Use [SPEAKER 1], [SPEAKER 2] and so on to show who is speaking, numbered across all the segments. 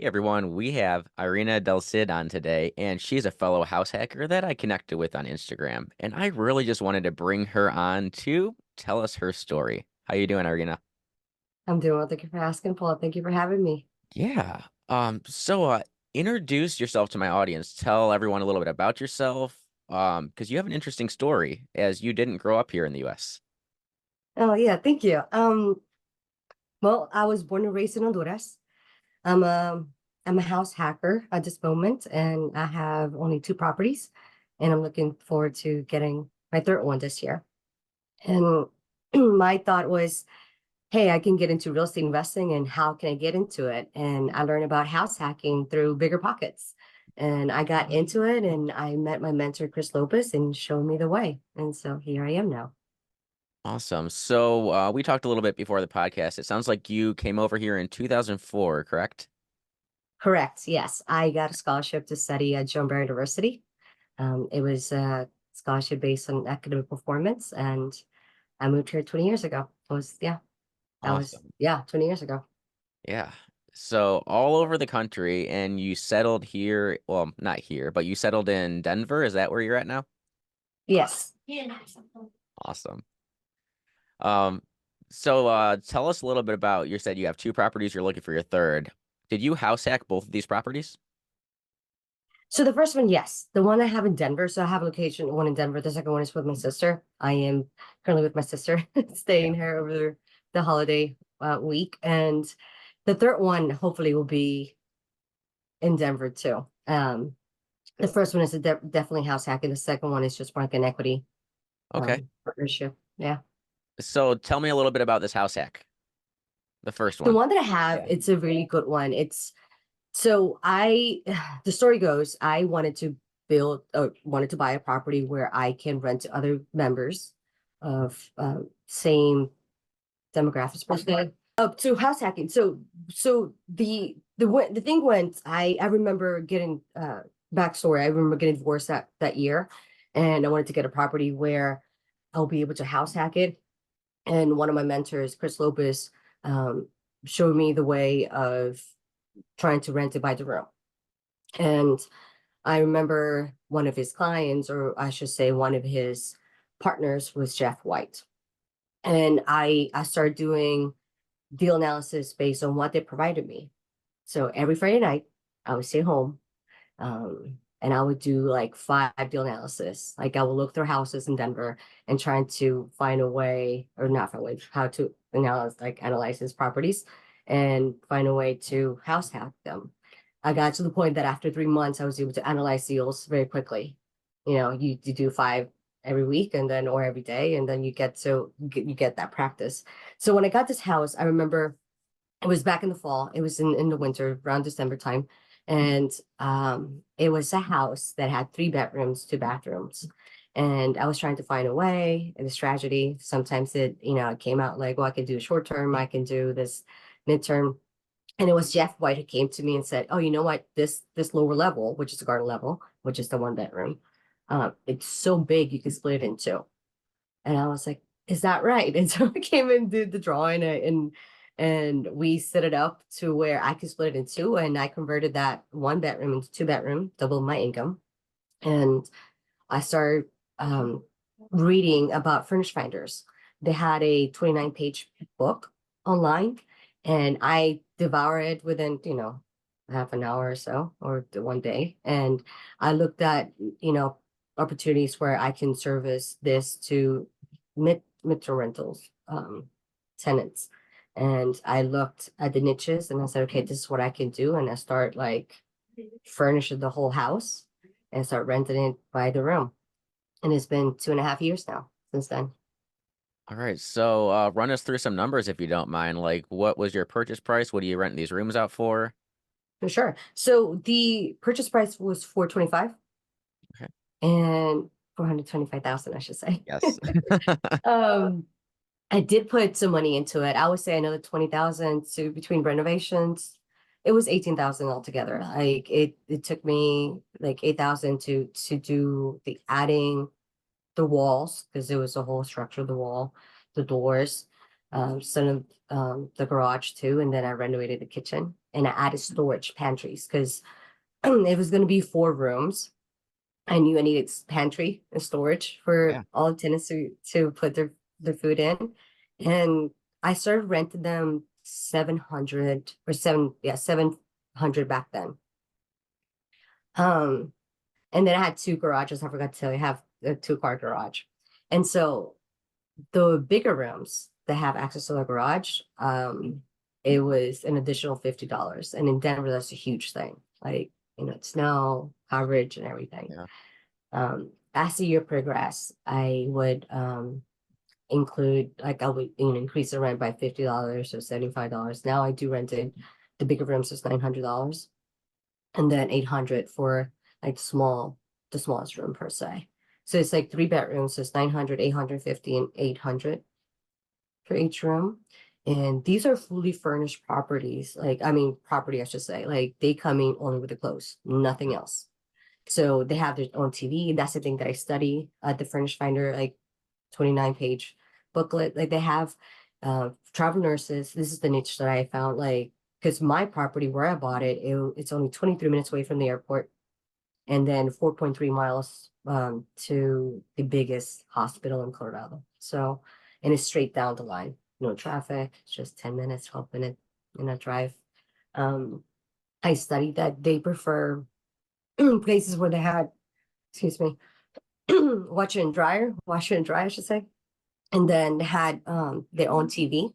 [SPEAKER 1] Hey everyone, we have Irina Del Cid on today, and she's a fellow house hacker that I connected with on Instagram. And I really just wanted to bring her on to tell us her story. How you doing, Irina?
[SPEAKER 2] I'm doing well. Thank you for asking, Paul. Thank you for having me.
[SPEAKER 1] Yeah. Introduce yourself to my audience. Tell everyone a little bit about yourself. Because you have an interesting story, as you didn't grow up here in the US.
[SPEAKER 2] Oh yeah, thank you. Well, I was born and raised in Honduras. I'm a I'm a house hacker at this moment, and I have only two properties, and I'm looking forward to getting my third one this year. And my thought was, hey, I can get into real estate investing, and how can I get into it? And I learned about house hacking through Bigger Pockets. And I got into it, and I met my mentor, Chris Lopez, and showed me the way. And so here I am now.
[SPEAKER 1] Awesome. We talked a little bit before the podcast. It sounds like you came over here in 2004, correct?
[SPEAKER 2] Correct. Yes, I got a scholarship to study at Joan Barry University. It was a scholarship based on academic performance, and I moved here 20 years ago. It was that was
[SPEAKER 1] Awesome.
[SPEAKER 2] 20 years ago.
[SPEAKER 1] Yeah. So all over the country, and you settled here. Well, not here, but you settled in Denver. Is that where you're at now?
[SPEAKER 2] Yes.
[SPEAKER 1] Awesome. Um, Tell us a little bit about, you said you have two properties, you're looking for your third. Did you house hack both of these properties?
[SPEAKER 2] So the first one, yes, the one I have in Denver. So I have a location, one in Denver. The second one is with my sister. I am currently with my sister,
[SPEAKER 1] Yeah.
[SPEAKER 2] staying here over the holiday week, and the third one hopefully will be in Denver too. The first one is definitely house hacking. The second one is just like an equity
[SPEAKER 1] Okay.
[SPEAKER 2] partnership. Yeah.
[SPEAKER 1] So tell me a little bit about this house hack, the first
[SPEAKER 2] The
[SPEAKER 1] one.
[SPEAKER 2] one that I have,
[SPEAKER 1] Yeah.
[SPEAKER 2] it's a really good one. It's so I the story goes, I wanted to build or wanted to buy a property where I can rent to other members of same demographics per se. To house hacking. So the thing went, I remember getting backstory. I remember getting divorced that year, and I wanted to get a property where I'll be able to house hack it. And one of my mentors, Chris Lopez, um, showed me the way of trying to rent it by the room. And I remember one of his clients, or I should say, one of his partners was Jeff White. And I started doing deal analysis based on what they provided me. So every Friday night, I would stay home, and I would do like five deal analysis. Like I would look through houses in Denver and trying to find a way, or not find a way, how to analyze his properties and find a way to house hack them. I got to the point that after 3 months, I was able to analyze deals very quickly. You do five every week and then or every day, and then you get that practice. So when I got this house, I remember it was back in the fall. It was in the winter, around December time. And it was a house that had three bedrooms, two bathrooms. And I was trying to find a way and a strategy. Sometimes it came out like, well, I can do short term, I can do this midterm. And it was Jeff White who came to me and said, oh, you know what? This lower level, which is the garden level, which is the one bedroom, it's so big you can split it in two. And I was like, is that right? And so I came and did the drawing, and we set it up to where I could split it in two, and I converted that one bedroom into two bedroom, doubled my income. And I started reading about furnish finders. They had a 29-page book online, and I devoured it within, half an hour or so, or the one day. And I looked at, opportunities where I can service this to mid-term rentals, tenants. And I looked at the niches and I said, okay, this is what I can do. And I start like furnishing the whole house and start renting it by the room. And it's been 2.5 years now since then.
[SPEAKER 1] All right. Run us through some numbers if you don't mind. Like, what was your purchase price? What are you renting these rooms out for?
[SPEAKER 2] For sure. So the purchase price was 425
[SPEAKER 1] Okay.
[SPEAKER 2] and 425,000, I should say.
[SPEAKER 1] Yes.
[SPEAKER 2] um, I did put some money into it. I would say another 20,000 to between renovations. It was 18,000 altogether. Like it took me like 8,000 to do the adding the walls because there was a whole structure of the wall, the doors, some of the garage too, and then I renovated the kitchen. and I added storage pantries because it was going to be 4 rooms. I knew I needed pantry and storage for
[SPEAKER 1] Yeah.
[SPEAKER 2] all the tenants to put their food in. And I started renting them 700 or seven, yeah, 700 back then. Um, and then I had 2 garages. I forgot to tell you, I have a 2-car garage. And so the bigger rooms that have access to the garage, it was an additional $50. And in Denver, that's a huge thing. Like, snow coverage and everything.
[SPEAKER 1] Yeah.
[SPEAKER 2] As the year progressed, I would include like I would increase the rent by $50 or $75. Now I do rent it. The bigger rooms is $900, and then 800 for like the smallest room per se. So it's like 3 bedrooms, so it's 900, 850, and 800 for each room. And these are fully furnished properties. Like, I mean, property, I should say. Like, they come in only with the clothes, nothing else. So they have their own TV. That's the thing that I study at the Furnish Finder, like 29-page booklet. Like they have travel nurses. This is the niche that I found, like, because my property where I bought it's only 23 minutes away from the airport and then 4.3 miles to the biggest hospital in Colorado. So, and it's straight down the line, no traffic, it's just 10 minutes, 12 minute drive. Um, I studied that they prefer places where they had, excuse me, washer and dryer, I should say, and then they had their own TV,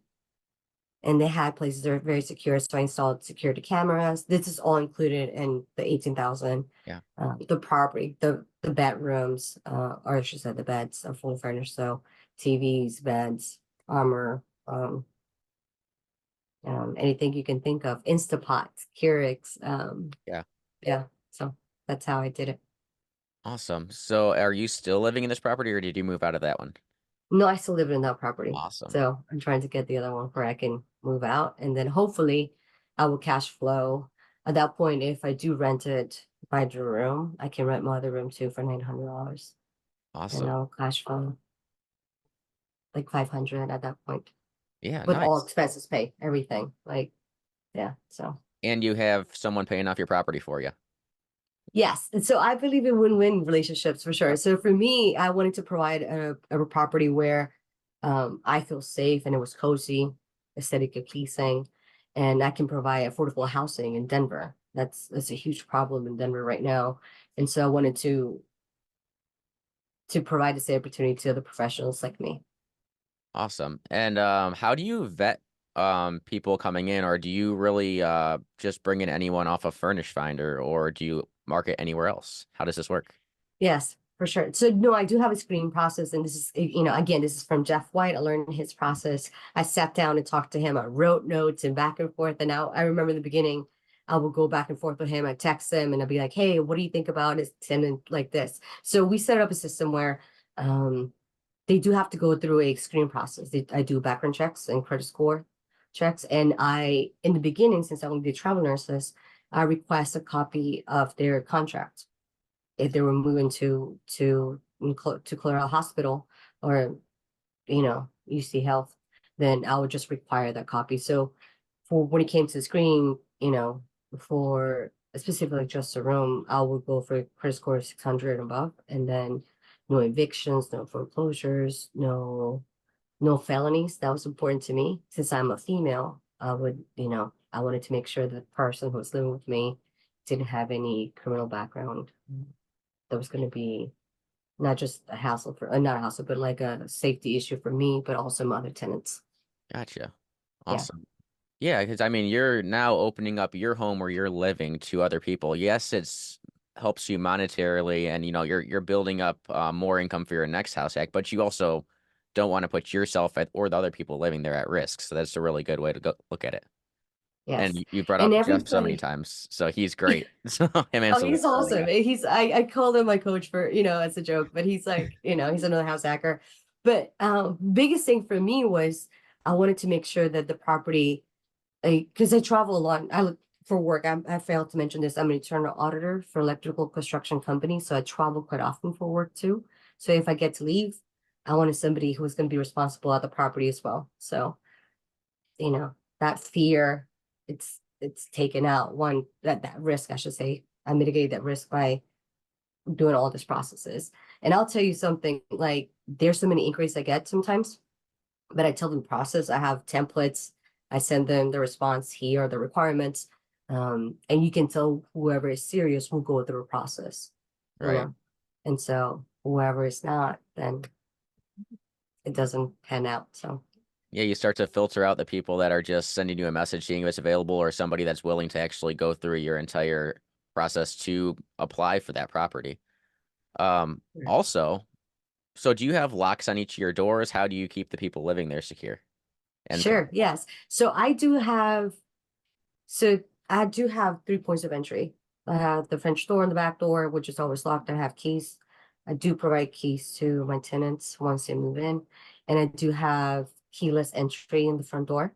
[SPEAKER 2] and they had places that are very secure. So I installed security cameras. This is all included in the 18,000.
[SPEAKER 1] Yeah.
[SPEAKER 2] The property, the bedrooms, or I should say the beds are fully furnished. So TVs, beds, armor, anything you can think of, Instapots, Keurigs,
[SPEAKER 1] Yeah.
[SPEAKER 2] yeah. So that's how I did it.
[SPEAKER 1] Awesome. So are you still living in this property or did you move out of that one?
[SPEAKER 2] No, I still live in that property.
[SPEAKER 1] Awesome.
[SPEAKER 2] So I'm trying to get the other one where I can move out. And then hopefully I will cash flow. At that point, if I do rent it by the room, I can rent my other room too for $900. And
[SPEAKER 1] Awesome.
[SPEAKER 2] I'll cash flow like 500 at that point.
[SPEAKER 1] Yeah,
[SPEAKER 2] With all
[SPEAKER 1] nice.
[SPEAKER 2] expenses paid, everything. Like, yeah. So
[SPEAKER 1] And you have someone paying off your property for you.
[SPEAKER 2] yes. And so I believe in win-win relationships for sure.
[SPEAKER 1] Yep.
[SPEAKER 2] So for me, I wanted to provide a property where I feel safe and it was cozy, aesthetically pleasing, and I can provide affordable housing in Denver. That's a huge problem in Denver right now. And so I wanted to provide this opportunity to other professionals like me.
[SPEAKER 1] Awesome. And how do you vet people coming in, or do you really just bring in anyone off of Furnish Finder, or do you market anywhere else? How does this work?
[SPEAKER 2] Yes, for sure. So no, I do have a screening process, and this is, again, this is from Jeff White. I learned his process. I sat down and talked to him. I wrote notes and back and forth. And now I remember in the beginning, I would go back and forth with him. I text him and I'd be like, "Hey, what do you think about it?" And like this. So we set up a system where um, they do have to go through a screening process. I do background checks and credit score checks, and in the beginning, since I only did travel nurses, I request a copy of their contract if they were moving to Colorado Hospital or UC Health, then I would just require that copy. So for when it came to the screening, for specifically just a room, I would go for credit score 600 and above, and then no evictions, no foreclosures, no felonies. That was important to me since I'm a female. I wanted to make sure that the person who was living with me didn't have any criminal background that was going to be not just a hassle for, not a hassle, but like a safety issue for me, but also my other tenants.
[SPEAKER 1] Gotcha.
[SPEAKER 2] Yeah.
[SPEAKER 1] Awesome. Yeah, because I mean, you're now opening up your home where you're living to other people. Yes, it's helps you monetarily, and you're building up more income for your next house hack, but you also don't want to put yourself or the other people living there at risk. So that's a really good way to go look at it. And
[SPEAKER 2] Yes.
[SPEAKER 1] you brought
[SPEAKER 2] And
[SPEAKER 1] up Jeff so many
[SPEAKER 2] everybody,
[SPEAKER 1] times, so he's great. So him and
[SPEAKER 2] oh, he's awesome.
[SPEAKER 1] Celia.
[SPEAKER 2] I called him my coach for, as a joke, but he's like, he's another house hacker. But biggest thing for me was I wanted to make sure that the property, because I travel a lot. I look for work. I failed to mention this. I'm an internal auditor for electrical construction companies, so I travel quite often for work too. So if I get to leave, I wanted somebody who was going to be responsible at the property as well. So, that fear, it's it's taken out one that risk, I should say. I mitigate that risk by doing all these processes. And I'll tell you something, like there's so many inquiries I get sometimes, but I tell them process. I have templates. I send them the response. Here are the requirements. And you can tell whoever is serious will go through a process, you
[SPEAKER 1] Right.
[SPEAKER 2] know. And so whoever is not, then it doesn't pan out. So
[SPEAKER 1] Yeah, you start to filter out the people that are just sending you a message seeing if it's available or somebody that's willing to actually go through your entire process to apply for that property. Also, so do you have locks on each of your doors? How do you keep the people living there secure and
[SPEAKER 2] sure,
[SPEAKER 1] comfortable?
[SPEAKER 2] yes. So I do have 3 points of entry. I have the French door and the back door, which is always locked. I have keys. I do provide keys to my tenants once they move in. And I do have keyless entry in the front door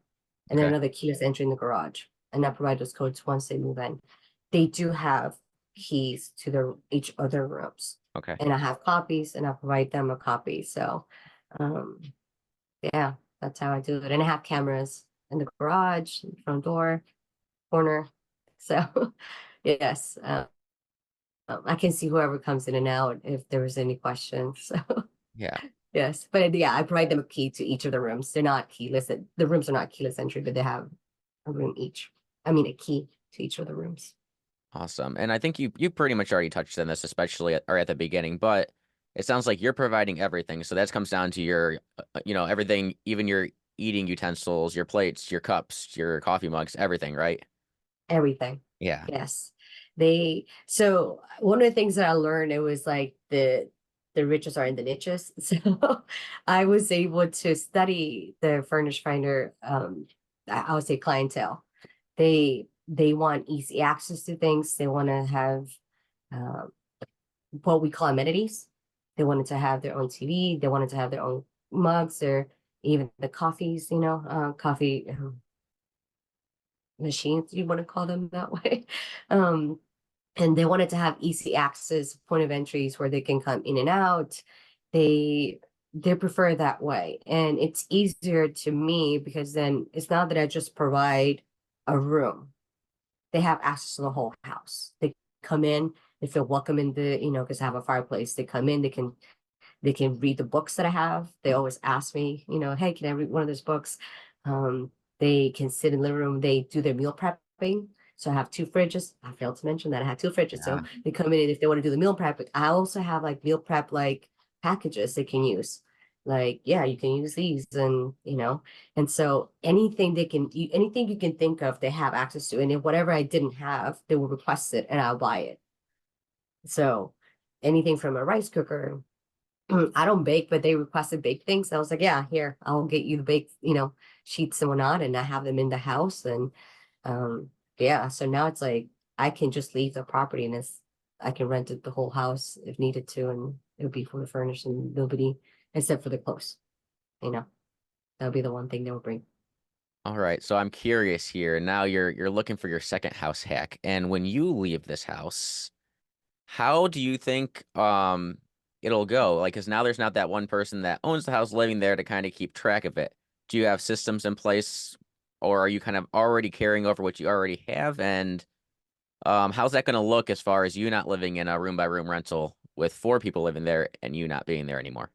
[SPEAKER 2] and then
[SPEAKER 1] Okay.
[SPEAKER 2] another keyless entry in the garage. And I provide those codes once they move in. They do have keys to their each other rooms.
[SPEAKER 1] Okay.
[SPEAKER 2] And I have copies and I provide them a copy. So um yeah, that's how I do it. And I have cameras in the garage, in the front door corner. So yes, I can see whoever comes in and out if there was any questions. So
[SPEAKER 1] Yeah.
[SPEAKER 2] yes, but yeah, I provide them a key to each of the rooms. They're not keyless. The rooms are not keyless entry, but they have a room each. I mean, a key to each of the rooms.
[SPEAKER 1] Awesome. And I think you pretty much already touched on this, especially or at the beginning, but it sounds like you're providing everything. So that comes down to your, everything, even your eating utensils, your plates, your cups, your coffee mugs, everything, right?
[SPEAKER 2] Everything.
[SPEAKER 1] Yeah.
[SPEAKER 2] Yes. So one of the things that I learned, it was like the riches are in the niches. So I was able to study the furnish finder, I would say clientele. They want easy access to things. They want to have uh, what we call amenities. They wanted to have their own TV. They wanted to have their own mugs or even the coffees, coffee machines, you want to call them that way. Um, and they wanted to have easy access point of entries where they can come in and out. They they prefer that way. And it's easier to me because then it's not that I just provide a room. They have access to the whole house. They come in, they feel welcome in because I have a fireplace. They come in, they can read the books that I have. They always ask me, hey, can I read one of those books? Um, they can sit in the living room. They do their meal prepping. So I have 2 fridges. I failed to mention that I have 2 fridges.
[SPEAKER 1] Yeah.
[SPEAKER 2] So they come in and if they want to do the meal prep, I also have like meal prep like packages they can use. Like, yeah, you can use these and so anything you can think of, they have access to. And if whatever I didn't have, they will request it and I'll buy it. So anything from a rice cooker, I don't bake, but they requested bake things. I was like, yeah, here, I'll get you the bake, sheets and whatnot, and I have them in the house. And um, yeah, so now it's like I can just leave the property and I can rent it the whole house if needed to, and it'll be fully furnished and nobody except for the clothes, you know. That'll be the one thing they will bring.
[SPEAKER 1] All right. So I'm curious here. Now you're looking for your second house hack. And when you leave this house, how do you think it'll go? Like, because now there's not that one person that owns the house living there to kind of keep track of it. Do you have systems in place, or are you kind of already carrying over what you already have? And how's that going to look as far as you not living in a room by room rental with 4 people living there and you not being there anymore?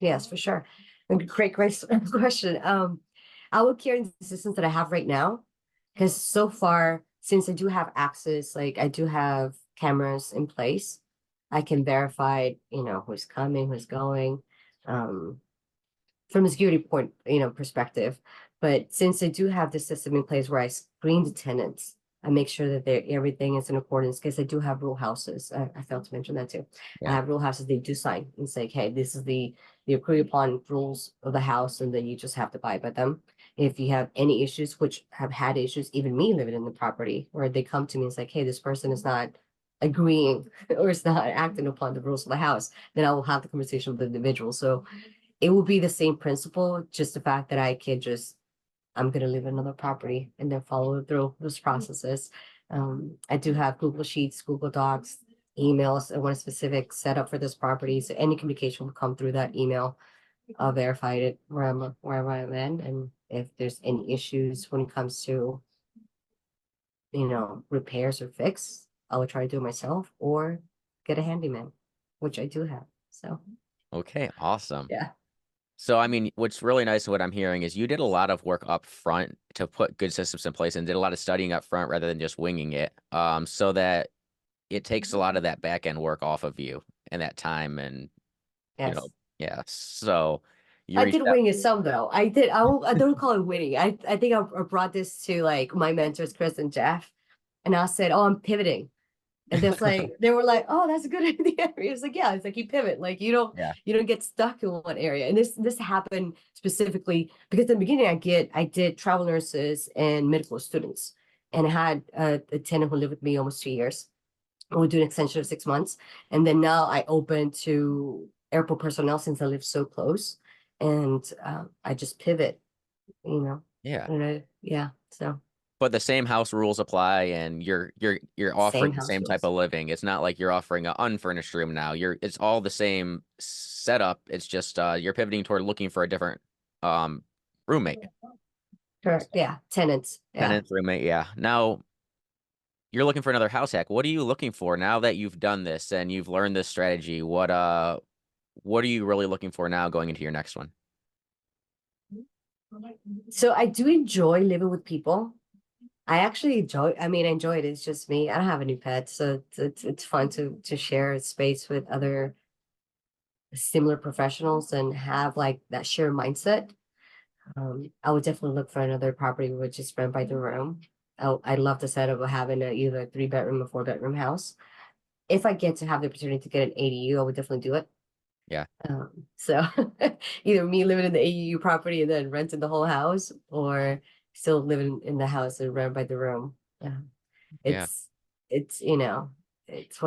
[SPEAKER 2] Yes, for sure. And great question. I will carry the systems that I have right now because so far, since I do have access, like I do have cameras in place, I can verify, who's coming, who's going. Um, from a security point, perspective. But since I do have the system in place where I screen the tenants, I make sure that everything is in accordance because I do have rule houses. I failed to mention that too. I
[SPEAKER 1] Yeah.
[SPEAKER 2] have rule houses. They do sign and say, "Hey, this is the agreed upon rules of the house," and then you just have to abide by them. If you have any issues, which have had issues, even me living in the property, where they come to me and it's like, "Hey, this person is not agreeing or is not acting upon the rules of the house," then I will have the conversation with the individual. So it will be the same principle, just the fact that I'm gonna live in another property and then follow through those processes. I do have Google Sheets, Google Docs, emails, and one specific setup for this property. So any communication will come through that email. I'll verify it wherever I'm in. And if there's any issues when it comes to repairs or fix, I would try to do it myself or get a handyman, which I do have. So
[SPEAKER 1] Okay, awesome.
[SPEAKER 2] yeah.
[SPEAKER 1] So, I mean, what's really nice of what I'm hearing is you did a lot of work up front to put good systems in place and did a lot of studying up front rather than just winging it. So that it takes a lot of that back end work off of you and that time and, you know,
[SPEAKER 2] Yes.
[SPEAKER 1] yeah. So you
[SPEAKER 2] I
[SPEAKER 1] reached
[SPEAKER 2] did
[SPEAKER 1] out.
[SPEAKER 2] wing it some though. I did. I don't call it winning. I think I brought this to like my mentors, Chris and Jeff, and I said, "Oh, I'm pivoting." And that's like they were like, "Oh, that's a good idea." It's like, yeah, it's like you pivot, like
[SPEAKER 1] Yeah,
[SPEAKER 2] you don't get stuck in one area. And this happened specifically because in the beginning I did travel nurses and medical students, and I had a tenant who lived with me almost 2 years. And we do an extension of 6 months, and then now I open to airport personnel since I live so close, and I just pivot, you know,
[SPEAKER 1] yeah.
[SPEAKER 2] yeah, so
[SPEAKER 1] But the same house rules apply and you're offering
[SPEAKER 2] same
[SPEAKER 1] the
[SPEAKER 2] house
[SPEAKER 1] same type
[SPEAKER 2] rules.
[SPEAKER 1] of living. It's not like you're offering an unfurnished room now. It's all the same setup. It's just you're pivoting toward looking for a different um roommate.
[SPEAKER 2] Correct. Yeah, tenants. Yeah.
[SPEAKER 1] Tenant roommate, yeah. Now you're looking for another house hack. What are you looking for now that you've done this and you've learned this strategy? What are you really looking for now going into your next one?
[SPEAKER 2] So I do enjoy living with people. I actually I enjoy it. It's just me. I don't have any pets, so it's fun to share a space with other similar professionals and have like that shared mindset. I would definitely look for another property which is rent by the room. I love the setup of having either a 3 bedroom or 4 bedroom house. If I get to have the opportunity to get an ADU, I would definitely do it.
[SPEAKER 1] Yeah,
[SPEAKER 2] So either me living in the AU property and then renting the whole house, or still living in the house and rent by the room.
[SPEAKER 1] yeah,
[SPEAKER 2] It's it's it's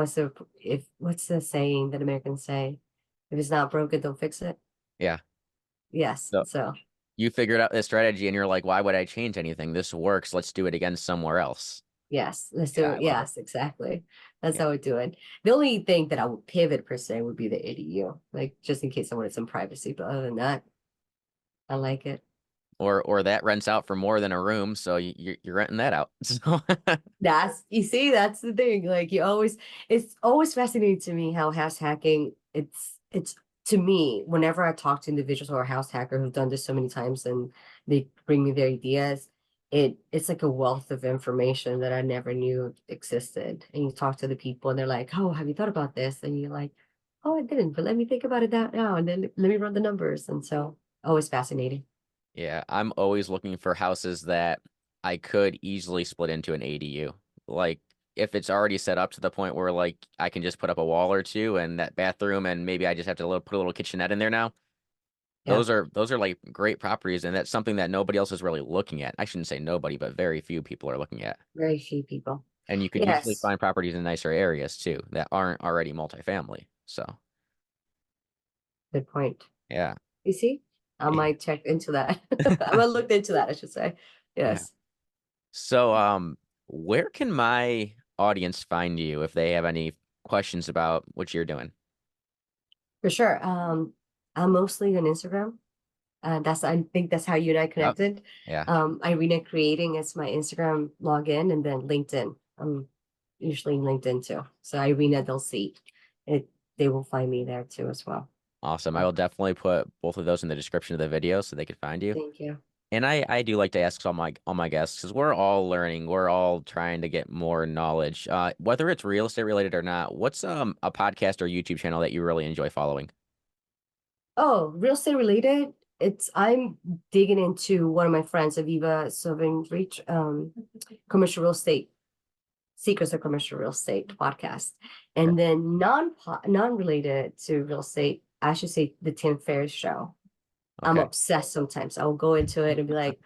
[SPEAKER 2] what's the saying that Americans say? If it's not broken, don't fix it.
[SPEAKER 1] yeah.
[SPEAKER 2] Yes.
[SPEAKER 1] So
[SPEAKER 2] So
[SPEAKER 1] you figured out this strategy and you're like, why would I change anything? This works. Let's do it again somewhere else.
[SPEAKER 2] yes, let's do
[SPEAKER 1] Yeah,
[SPEAKER 2] it.
[SPEAKER 1] I love it.
[SPEAKER 2] Yes, exactly. That's
[SPEAKER 1] Yeah.
[SPEAKER 2] how we do it. The only thing that I would pivot per se would be the ADU, like just in case I wanted some privacy. But other than that, I like it.
[SPEAKER 1] Or that rents out for more than a room, so you're renting that out. So
[SPEAKER 2] You see, that's the thing. Like it's always fascinating to me how house hacking, it's to me, whenever I talk to individuals who are house hacker who've done this so many times and they bring me their ideas, it's like a wealth of information that I never knew existed. And you talk to the people and they're like, "Oh, have you thought about this?" And you're like, "Oh, I didn't, but let me think about it that now and then let me run the numbers." And so always fascinating.
[SPEAKER 1] yeah, I'm always looking for houses that I could easily split into an ADU. Like if it's already set up to the point where like I can just put up a wall or two and that bathroom and maybe I just have to put a little kitchenette in there now.
[SPEAKER 2] Yeah,
[SPEAKER 1] Those are like great properties and that's something that nobody else is really looking at. I shouldn't say nobody, but very few people are looking at.
[SPEAKER 2] very few people.
[SPEAKER 1] And you could easily
[SPEAKER 2] Yes,
[SPEAKER 1] find properties in nicer areas too that aren't already multifamily. So,
[SPEAKER 2] good point.
[SPEAKER 1] yeah.
[SPEAKER 2] You see, I
[SPEAKER 1] Yeah.
[SPEAKER 2] might check into that. I might look into that, I should say.
[SPEAKER 1] Yeah.
[SPEAKER 2] Yes,
[SPEAKER 1] So, where can my audience find you if they have any questions about what you're doing?
[SPEAKER 2] for sure. I'm mostly on Instagram. I think that's how you and I
[SPEAKER 1] Yep.
[SPEAKER 2] connected.
[SPEAKER 1] Yeah.
[SPEAKER 2] Irina Creating is my Instagram login, and then LinkedIn. I'm usually in LinkedIn too. So Irina, they'll see it. They will find me there too as well.
[SPEAKER 1] Awesome. I
[SPEAKER 2] So
[SPEAKER 1] will definitely put both of those in the description of the video so they could find you.
[SPEAKER 2] thank you.
[SPEAKER 1] And I do like to ask all my guests because we're all learning, we're all trying to get more knowledge. Whether it's real estate related or not, what's a podcast or YouTube channel that you really enjoy following?
[SPEAKER 2] Oh, real estate related. I'm digging into one of my friends, Aviva Sylvan Reach, commercial real estate, Secrets of Commercial Real Estate podcast.
[SPEAKER 1] Okay.
[SPEAKER 2] And then non-related to real estate, I should say the Tim Ferriss show. I'm
[SPEAKER 1] Okay.
[SPEAKER 2] obsessed sometimes. I will go into it and be like,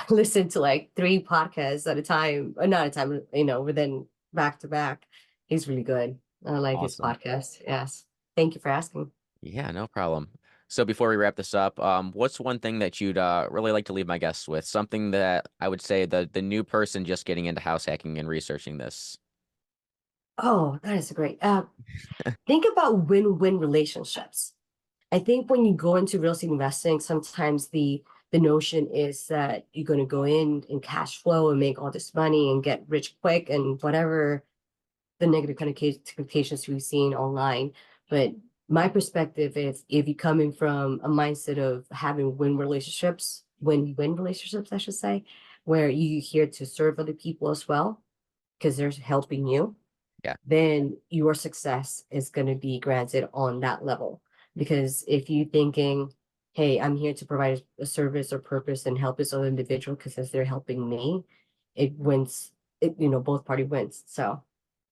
[SPEAKER 2] listen to like 3 podcasts at a time, or not a time, within back to back. He's really good. I like his
[SPEAKER 1] Awesome.
[SPEAKER 2] podcast. Yes. Thank you for asking.
[SPEAKER 1] Yeah, no problem. So before we wrap this up, what's one thing that you'd really like to leave my guests with? Something that I would say the new person just getting into house hacking and researching this.
[SPEAKER 2] Oh, that is great. Think about win-win relationships. I think when you go into real estate investing, sometimes the the notion is that you're going to go in and cash flow and make all this money and get rich quick and whatever the negative connotations we've seen online. But my perspective is if you come in from a mindset of having win-win relationships, I should say, where you're here to serve other people as well, because they're helping you,
[SPEAKER 1] Yeah.
[SPEAKER 2] then your success is going to be granted on that level. Because if you thinking, hey, I'm here to provide a service or purpose and help this other individual because as they're helping me, it wins, both party wins. So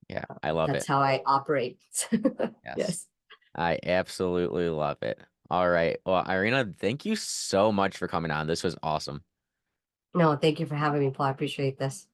[SPEAKER 1] Yeah. I love
[SPEAKER 2] that's
[SPEAKER 1] it.
[SPEAKER 2] how I operate.
[SPEAKER 1] Yes.
[SPEAKER 2] Yes.
[SPEAKER 1] I absolutely love it. All right. Well, Irina, thank you so much for coming on. This was awesome.
[SPEAKER 2] No, thank you for having me, Paul. I appreciate this.